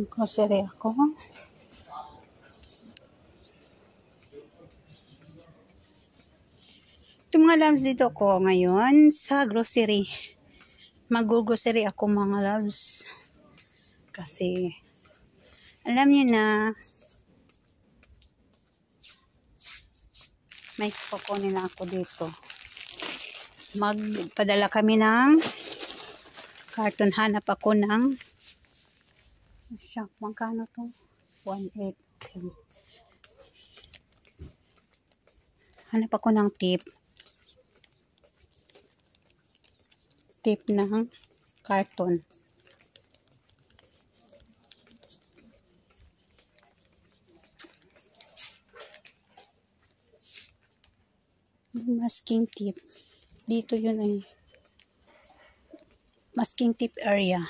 Grocery ako. Ito mga loves, dito ko ngayon sa grocery. Mag-grocery ako mga loves. Kasi alam niyo na may kukunin na ako dito. Magpadala kami ng carton. Hanap ako ng magkano to? 1.8. Okay. Hanap ako ng tip ng carton. Masking tip. Dito yun ay masking tip area.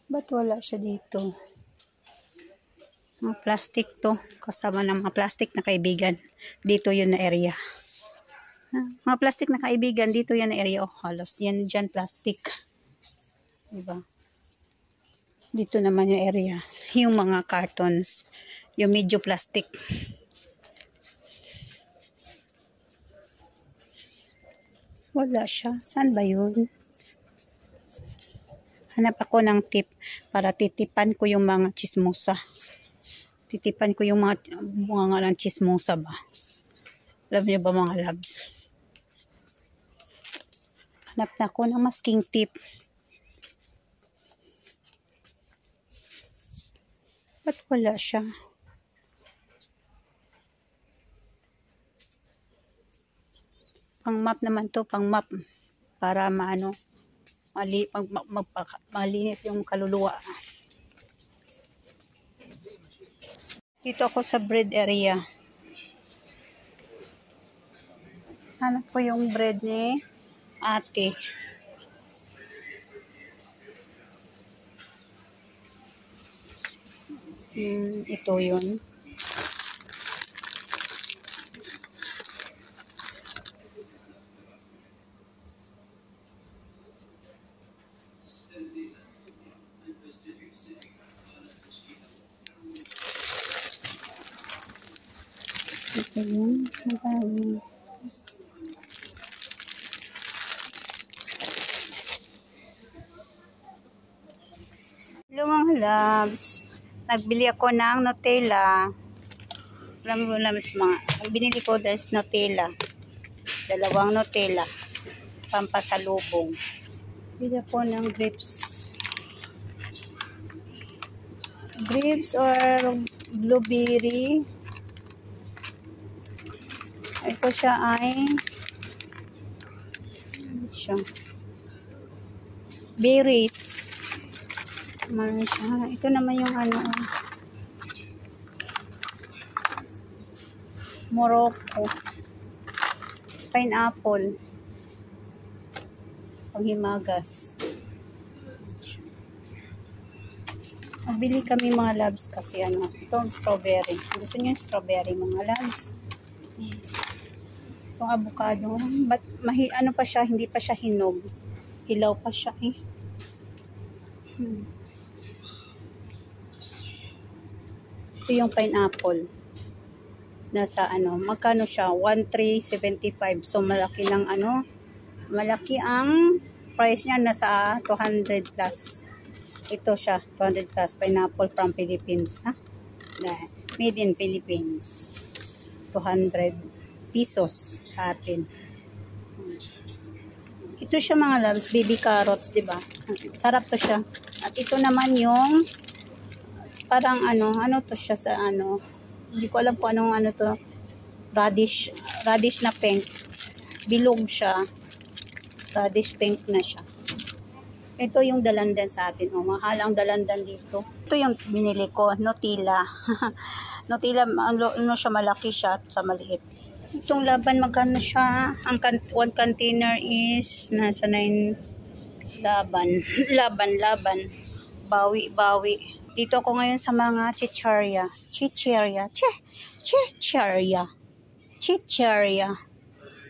Ba't wala siya dito? Mga plastic to. Kasama ng mga plastic na kaibigan. Dito yun na area. Mga plastic na kaibigan. Dito yun na area. Oh, halos. Yan dyan plastic. Diba? Dito naman yung area. Yung mga cartons. Yung medyo plastic. Wala siya. Saan ba yun? Hanap ako ng tip para titipan ko yung mga chismosa. Titipan ko yung mga ng chismosa ba. Alam niyo ba mga loves? Hanap na ako ng masking tip. Ba't wala siya? Pang map naman to, pang map. Para maano. Malinis yung kaluluwa. Dito ako sa bread area. Hanap ko yung bread ni ate. Ito yun. Ito yun. Magkano? Hello mga loves. Nagbili ako ng Nutella. Alam mo loves mga. Binili ko dahil Nutella. 2 Nutella. Pampasalubong. Bili ako ng grapes. Grapes or blueberry. Ito siya ay berries. Ano siya? Ito naman yung ano, Morocco. Pineapple. Panghimagas. Magbili kami mga loves kasi ano, itong strawberry. Gusto niyo yung strawberry mga loves? Itong avocado, but ano pa siya, hindi pa siya hinog. Hilaw pa siya eh. Ito yung pineapple. Nasa ano, magkano siya? 1,375. So malaki ng ano, malaki ang price niya, nasa 200 plus. Ito siya, 200 plus, pineapple from Philippines, ha? Made in Philippines. 200 pesos sa atin. Ito siya mga loves, baby carrots, 'di ba? Sarap to siya. At ito naman yung parang ano to siya sa ano. Hindi ko alam kung anong ano to. Radish na pink. Bilog siya. Radish pink na siya. Ito yung dalandan sa atin. Oh, mahal ang dalandan dito. Ito yung binili ko, Nutella. Nutella, ano siya, malaki siya sa maliit. Itong laban, magkano siya? Ang one container is nasa 9 laban. laban. Bawi. Dito ako ngayon sa mga chicharia.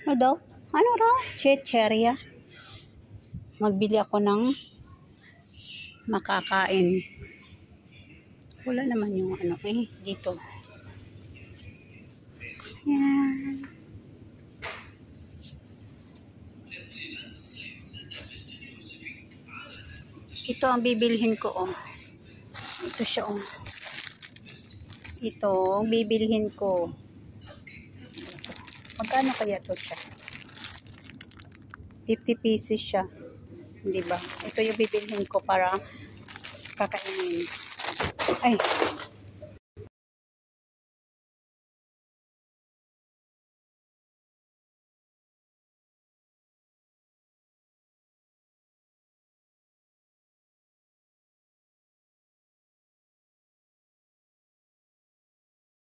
Ano daw? Ano raw? Chicharia. Magbili ako ng makakain. Wala naman yung ano dito. Yan. Ito ang bibilhin ko, oh. Ito siya, oh. Ito, bibilhin ko. Magkano kaya to siya? 50 pieces siya. Di ba? Ito yung bibilhin ko para kakainin. Ay,